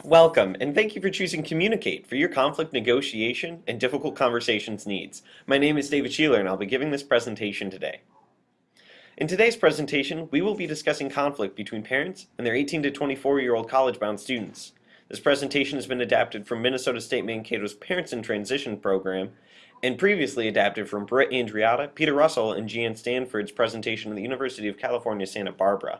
Welcome, and thank you for choosing Communicate for your conflict negotiation and difficult conversations needs. My name is David Sheeler, and I'll be giving this presentation today. In today's presentation, we will be discussing conflict between parents and their 18 to 24-year-old college-bound students. This presentation has been adapted from Minnesota State Mankato's Parents in Transition program, and previously adapted from Britt Andriatta, Peter Russell, and Jan Standford's presentation at the University of California, Santa Barbara.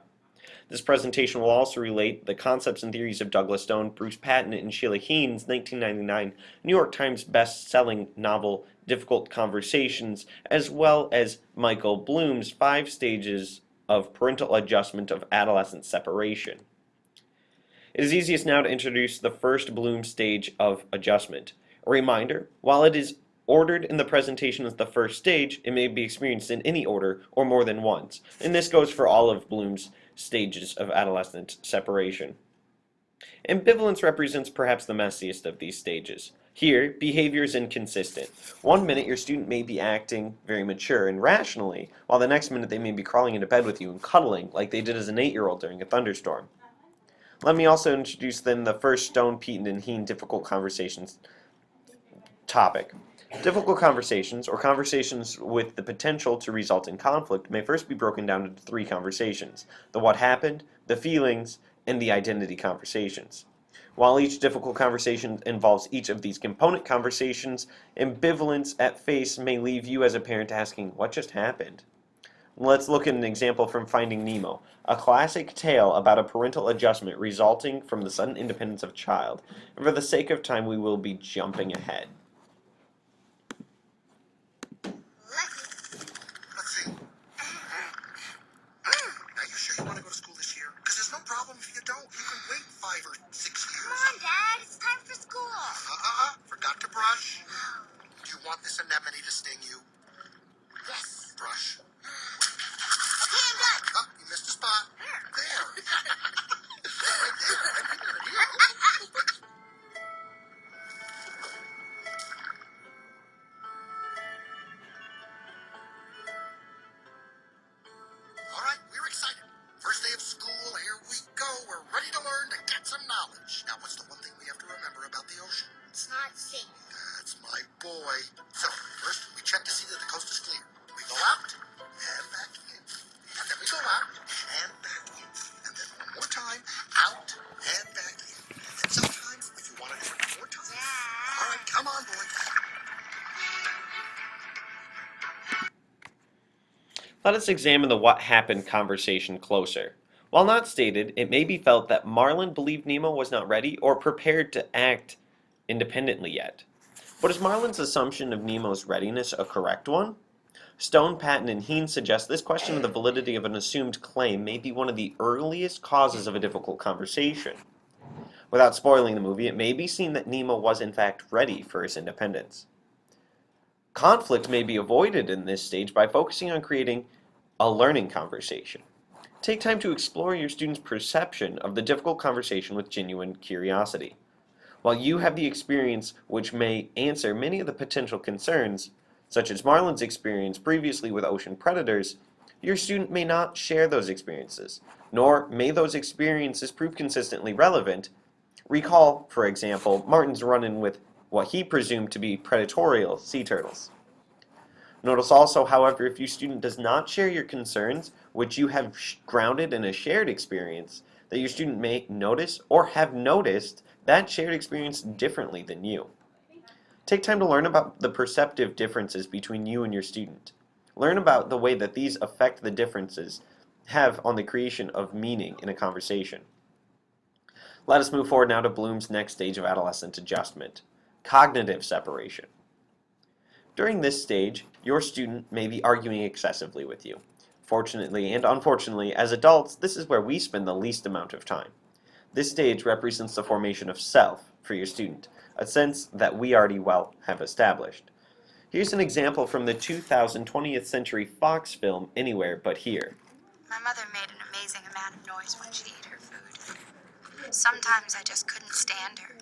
This presentation will also relate the concepts and theories of Douglas Stone, Bruce Patton, and Sheila Heen's 1999 New York Times best-selling novel Difficult Conversations, as well as Michael Bloom's 5 stages of parental adjustment of adolescent separation. It is easiest now to introduce the first Bloom stage of adjustment. A reminder, while it is ordered in the presentation as the first stage, it may be experienced in any order or more than once, and this goes for all of Bloom's stages of adolescent separation. Ambivalence represents perhaps the messiest of these stages. Here, behavior is inconsistent. One minute your student may be acting very mature and rationally, while the next minute they may be crawling into bed with you and cuddling like they did as an 8-year-old during a thunderstorm. Let me also introduce then the first Stone, Patton, and Heen difficult conversations topic. Difficult conversations, or conversations with the potential to result in conflict, may first be broken down into 3 conversations: the what happened, the feelings, and the identity conversations. While each difficult conversation involves each of these component conversations, ambivalence at face may leave you as a parent asking, what just happened? Let's look at an example from Finding Nemo, a classic tale about a parental adjustment resulting from the sudden independence of a child. And for the sake of time, we will be jumping ahead. You want to go to school this year? Because there's no problem if you don't. You can wait 5 or 6 years. Come on, Dad. It's time for school. Forgot to brush. Do you want this anemone to sting you? Yes. Brush. Okay, I'm done. Oh, you missed a spot. There. Right there. All right, we're excited. First day of school, here we go. We're ready to learn, to get some knowledge. Now, what's the one thing we have to remember about the ocean? It's not safe. That's my boy. So, first, we check to see that the coast is clear. We go out and back in. And then we go out and back in. And then one more time, out and back in. And sometimes, if you want to do it one more time. Dad. All right, come on, boy. Let us examine the what happened conversation closer. While not stated, it may be felt that Marlin believed Nemo was not ready or prepared to act independently yet. But is Marlin's assumption of Nemo's readiness a correct one? Stone, Patton, and Heen suggest this question of the validity of an assumed claim may be one of the earliest causes of a difficult conversation. Without spoiling the movie, it may be seen that Nemo was in fact ready for his independence. Conflict may be avoided in this stage by focusing on creating a learning conversation. Take time to explore your student's perception of the difficult conversation with genuine curiosity. While you have the experience which may answer many of the potential concerns, such as Marlin's experience previously with ocean predators, your student may not share those experiences, nor may those experiences prove consistently relevant. Recall, for example, Martin's run-in with what he presumed to be predatorial sea turtles. Notice also, however, if your student does not share your concerns, which you have grounded in a shared experience, that your student may notice or have noticed that shared experience differently than you. Take time to learn about the perceptive differences between you and your student. Learn about the way that these affect the differences have on the creation of meaning in a conversation. Let us move forward now to Bloom's next stage of adolescent adjustment: cognitive separation. During this stage, your student may be arguing excessively with you. Fortunately and unfortunately, as adults, this is where we spend the least amount of time. This stage represents the formation of self for your student, a sense that we already well have established. Here's an example from the 2000 20th Century Fox film Anywhere But Here. My mother made an amazing amount of noise when she ate her food. Sometimes I just couldn't stand her.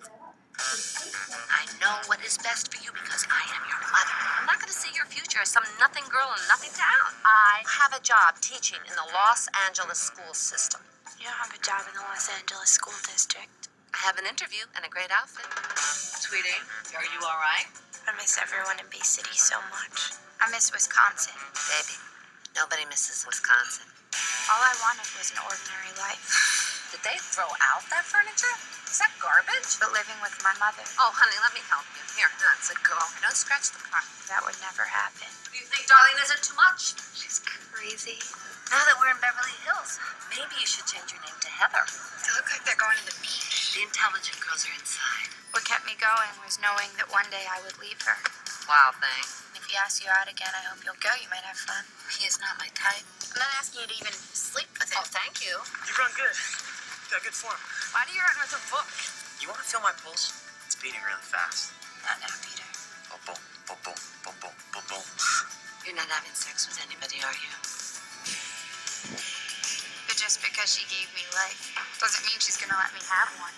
I know what is best for you because I am your mother. I'm not going to see your future as some nothing girl in nothing town. I have a job teaching in the Los Angeles school system. You don't have a job in the Los Angeles school district. I have an interview and a great outfit. Sweetie, are you all right? I miss everyone in Bay City so much. I miss Wisconsin. Baby, nobody misses Wisconsin. All I wanted was an ordinary life. Did they throw out that furniture? Is that garbage? But living with my mother, Oh, honey, let me help you. Here, nuts, let go. Don't scratch the car. that would never happen. Do you think, darling, is it too much? She's crazy. Now that we're in Beverly Hills, maybe you should change your name to Heather. They look like they're going to the beach. The intelligent girls are inside. What kept me going was knowing that one day I would leave her. Wild thing. And if he asks you out again, I hope you'll go. You might have fun. He is not my type. I'm not asking you to even sleep with him. Oh, thank you. You run good. You got good form. Why do you run with a book? You want to feel my pulse? It's beating really fast. Not now, Peter. Boom, boom, boom, boom, boom, boom, boom, boom. You're not having sex with anybody, are you? But just because she gave me life doesn't mean she's gonna let me have one.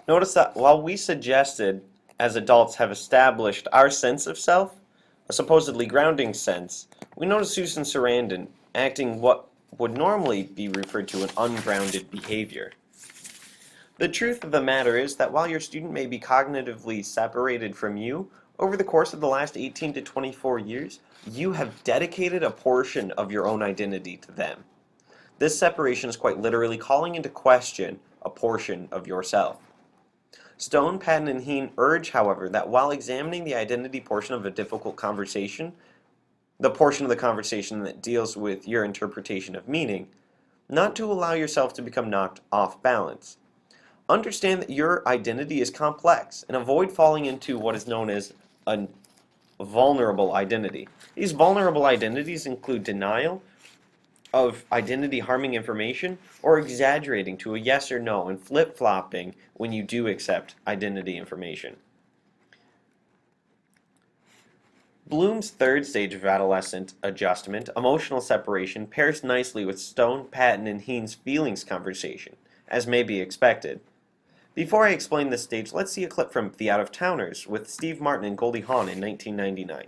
Notice that while we suggested as adults have established our sense of self, a supposedly grounding sense, we notice Susan Sarandon acting what would normally be referred to an ungrounded behavior. The truth of the matter is that while your student may be cognitively separated from you, over the course of the last 18 to 24 years, you have dedicated a portion of your own identity to them. This separation is quite literally calling into question a portion of yourself. Stone, Patton, and Heen urge, however, that while examining the identity portion of a difficult conversation, the portion of the conversation that deals with your interpretation of meaning, not to allow yourself to become knocked off balance. Understand that your identity is complex and avoid falling into what is known as a vulnerable identity. These vulnerable identities include denial of identity harming information or exaggerating to a yes or no and flip-flopping when you do accept identity information. Bloom's third stage of adolescent adjustment, emotional separation, pairs nicely with Stone, Patton, and Heen's feelings conversation, as may be expected. Before I explain this stage, let's see a clip from The Out-of-Towners with Steve Martin and Goldie Hawn in 1999.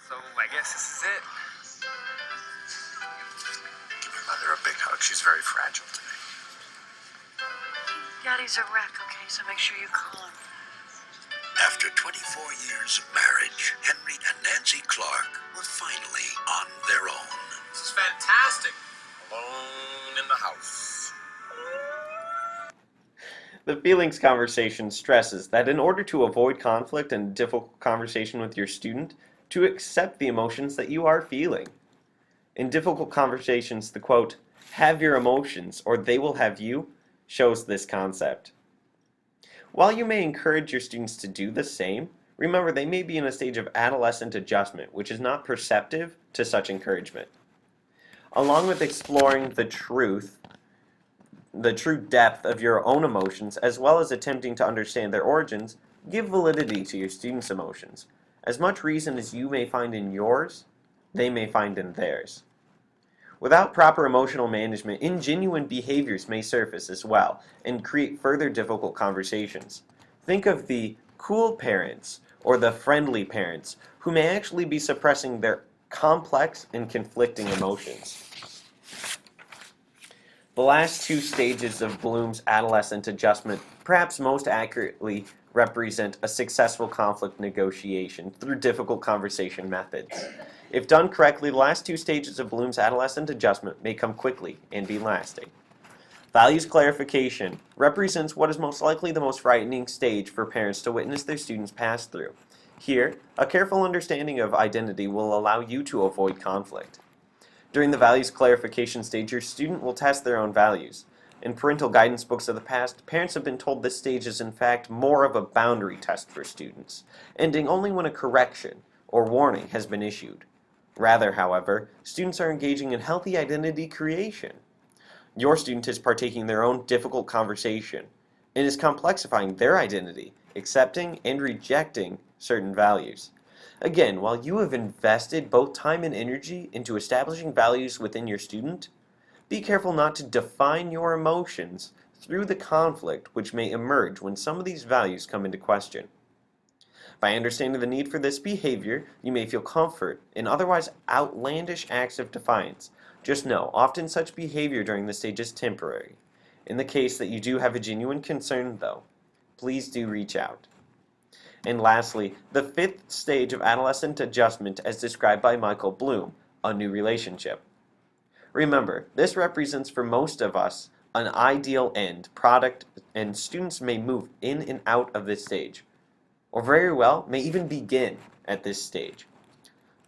So I guess this is it. Give your mother a big hug. She's very fragile today. Daddy's a wreck, okay? So make sure you call him. After 24 years of marriage, Henry and Nancy Clark were finally on their own. This is fantastic. Alone in the house. The feelings conversation stresses that in order to avoid conflict and difficult conversation with your student, to accept the emotions that you are feeling. In difficult conversations, the quote, "have your emotions or they will have you," shows this concept. While you may encourage your students to do the same, remember they may be in a stage of adolescent adjustment, which is not perceptive to such encouragement. Along with exploring the true depth of your own emotions, as well as attempting to understand their origins, give validity to your students' emotions. As much reason as you may find in yours, they may find in theirs. Without proper emotional management, ingenuine behaviors may surface as well and create further difficult conversations. Think of the cool parents or the friendly parents who may actually be suppressing their complex and conflicting emotions. The last two stages of Bloom's adolescent adjustment perhaps most accurately represent a successful conflict negotiation through difficult conversation methods. If done correctly, the last two stages of Bloom's adolescent adjustment may come quickly and be lasting. Values clarification represents what is most likely the most frightening stage for parents to witness their students pass through. Here, a careful understanding of identity will allow you to avoid conflict. During the values clarification stage, your student will test their own values. In parental guidance books of the past, parents have been told this stage is in fact more of a boundary test for students, ending only when a correction or warning has been issued. Rather, however, students are engaging in healthy identity creation. Your student is partaking in their own difficult conversation and is complexifying their identity, accepting and rejecting certain values. Again, while you have invested both time and energy into establishing values within your student, be careful not to define your emotions through the conflict which may emerge when some of these values come into question. By understanding the need for this behavior, you may feel comfort in otherwise outlandish acts of defiance, Just know, often such behavior during this stage is temporary. In the case that you do have a genuine concern, though, please do reach out. And lastly, the fifth stage of adolescent adjustment as described by Michael Bloom, a new relationship. Remember, this represents for most of us an ideal end product, and students may move in and out of this stage, or very well may even begin at this stage.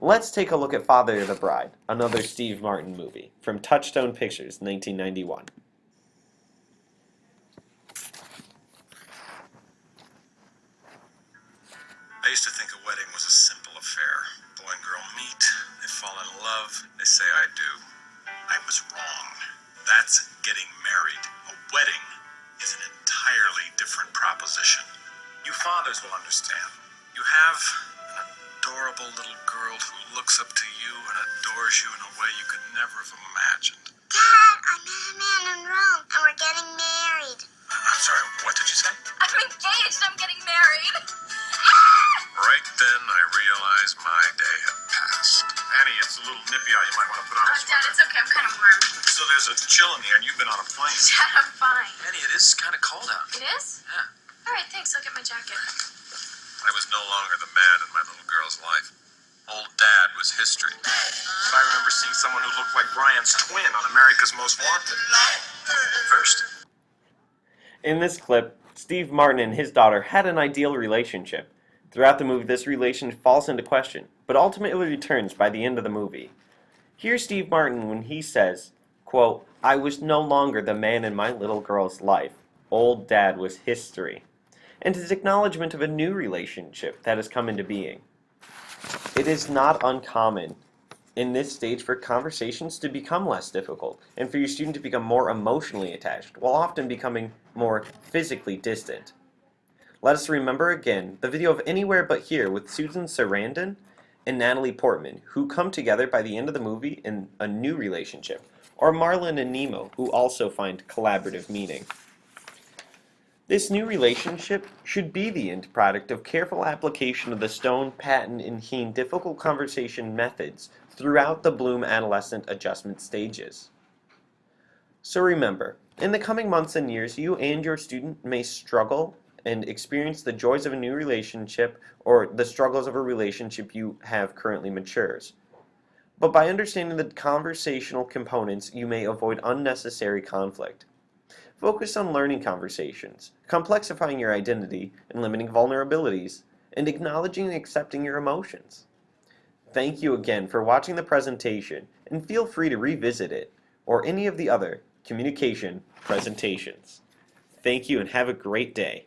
Let's take a look at Father of the Bride, another Steve Martin movie, from Touchstone Pictures, 1991. I used to think a wedding was a simple affair. Boy and girl meet, they fall in love, they say I do. I was wrong. That's getting married. A wedding is an entirely different proposition. You fathers will understand. You have an adorable little girl who looks up to you and adores you in a way you could never have imagined. Dad, I met a man in Rome, and we're getting married. I'm sorry, what did you say? I'm engaged. I'm getting married. Right then, I realized my day had passed. Annie, it's a little nippy out. You might want to put on a Dad, sweater. it's okay. I'm kind of warm. So there's a chill in the air, and you've been on a plane. Dad, I'm fine. Annie, it is kind of cold out. It is? Yeah. All right, thanks. I'll get my jacket. I was no longer the man in my little girl's life. Old Dad was history. I remember seeing someone who looked like Brian's twin on America's Most Wanted. First. In this clip, Steve Martin and his daughter had an ideal relationship. Throughout the movie, this relation falls into question, but ultimately returns by the end of the movie. Here's Steve Martin when he says, quote, "I was no longer the man in my little girl's life. Old Dad was history." And his acknowledgement of a new relationship that has come into being. It is not uncommon in this stage for conversations to become less difficult, and for your student to become more emotionally attached, while often becoming more physically distant. Let us remember again the video of Anywhere But Here with Susan Sarandon and Natalie Portman, who come together by the end of the movie in a new relationship, or Marlon and Nemo, who also find collaborative meaning. This new relationship should be the end product of careful application of the Stone, Patton, and Heen difficult conversation methods throughout the Bloom adolescent adjustment stages. So remember, in the coming months and years, you and your student may struggle and experience the joys of a new relationship or the struggles of a relationship you have currently matures. But by understanding the conversational components, you may avoid unnecessary conflict. Focus on learning conversations, complexifying your identity and limiting vulnerabilities, and acknowledging and accepting your emotions. Thank you again for watching the presentation, and feel free to revisit it or any of the other communication presentations. Thank you and have a great day.